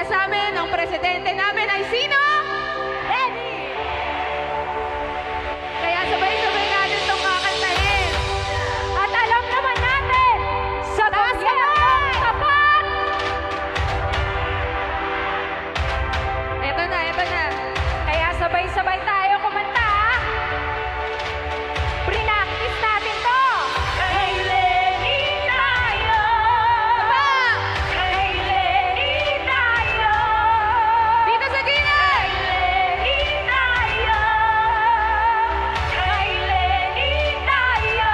sa amin, ang presidente namin ay sino? Ready! Kaya sabay-sabay natin itong kakantahin. At alam naman natin, sa bayan, tapat! Eto na, eto na. Kaya sabay-sabay tayo kumanta. Pre-practice natin to. Kay Lenny tayo! Kay Lenny tayo! Dito sa gina! Kay Lenny tayo! Kay Lenny tayo!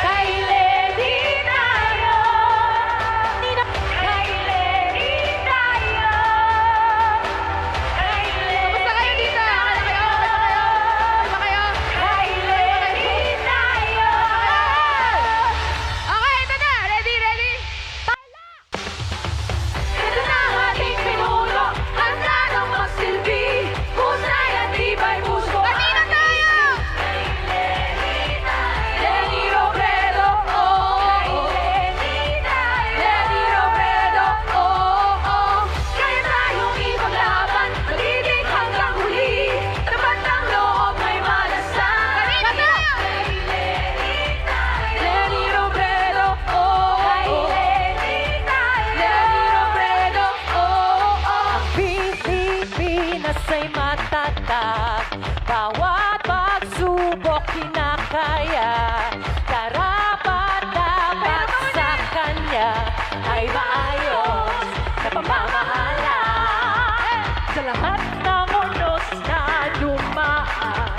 Kay Lenny tayo! Kay Lenny tayo! Kay Lenny! Kamusta kayo dito? Kamusta kayo? Kamusta kayo? Kay Lenny tayo! Okay, ito na. Ready, ready? Ito na ang ating pinuno, handa nang magsilbi, husay at tibay puso. Kanino tayo? Kay Lenny tayo. Lenny Robredo, oh. Kay Lenny tayo. Lenny Robredo, oh. Kaya tayong ipaglaban, magiging hanggang huli, tapat ng loob may malasan. Kanino tayo? Kay Lenny tayo. Lenny Robredo, oh. Kay Lenny tayo. Lenny Robredo, oh. Pilipinas ay matatag, bawat pagsubok kinakaya, karapat dapat sa kanya ay maayos na pamamahala. Sa lahat ng unos na dumaan,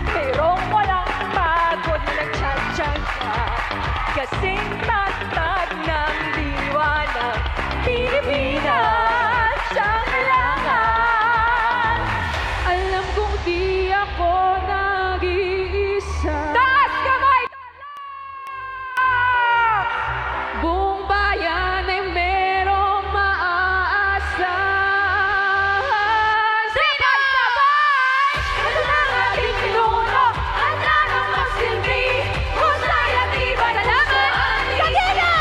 mayroong walang pagod na nagtsatsaga, kasing tatag ng diwa ng Pilipinas siyang kailangan. Alam kong di ako nag-iisa. Taas kamay! Buong bayan ay merong maaasahan. Sabay-sabay! Ito na ang ating pinuno, handa nang magsilbi, husay at tibay na laman. Kanina!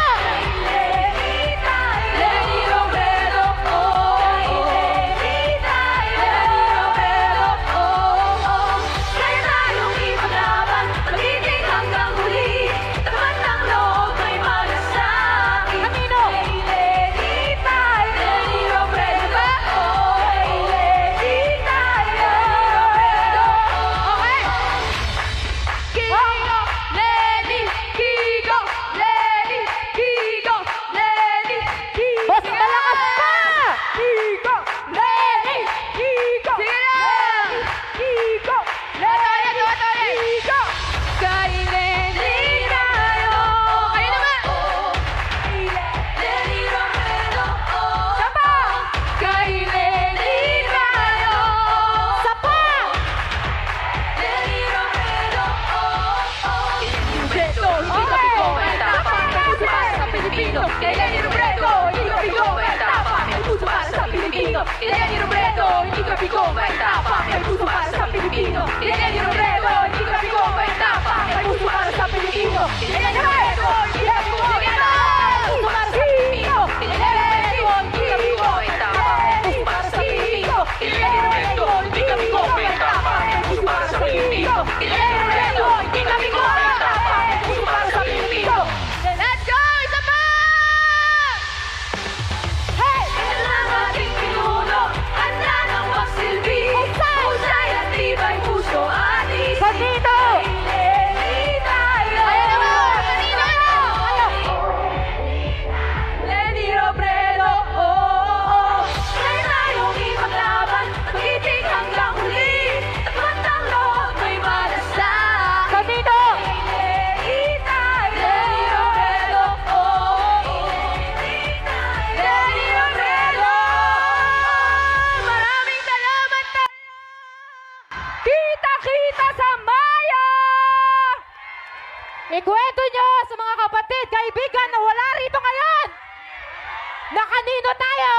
Lenny tayo. Lenny Robredo, oh. Lenny tayo. Lenny Robredo, oh. Kaya tayong ipaglaban, magiging hanggang huli, tapat ng loob may malasakit. Kanino? Kay Lenny tayo. Lenny Robredo, oh. Kay Lenny tayo. Lenny Robredo, okay. Kiko, Lenny, Kiko, Lenny, Kiko, Lenny, Kiko. Boss, malakas pa! Kiko, Lenny, Kiko. Sige na! Kiko, Lenny, Kiko. Kay Lenny tayo. Kayo naman. Kay Lenny Robredo, oh. Sapa. Kay Lenny tayo. Sapa! Lenny Robredo, oh. Robredo, hindi ka bigo, may tapang, may puso para sa Pilipino. Kay Lenny Robredo, hindi ka bigo, may tapang, may puso para sa Pilipino. Kay Lenny Robredo, hindi ka bigo, may tapang, may puso para sa Pilipino. Kay Lenny Robredo, hindi ka bigo, may tapang, may puso para sa Pilipino. Kay Lenny Robredo, hindi ka bigo, may tapang, puso para sa Pilipino. Kay Lenny Robredo, hindi ka bigo, may tapang, puso para sa Pilipino. Kay Lenny Robredo, hindi ka bigo, may tapang, puso para sa Pilipino. Kay Lenny Robredo, hindi ka bigo, may tapang, puso para sa Pilipino. Let's go! Isa pa! Hey! Ito na ang ating pinuno, handa nang magsilbi, husay at tibay puso at isip. Kanino? Kay Lenny tayo. Ayan naman! Kanino? Lenny Robredo, oh. Kaya tayong ipaglaban, magiting hanggang huli, tapat ng loob may malasan. Kanino? Lenny tayo. Lenny Robredo, oh. Lenny Robredo. Maraming salamat tayo. Kita-kita sa Maya! Ikwento nyo sa mga kapatid, kaibigan na wala rito ngayon! Na kanino tayo?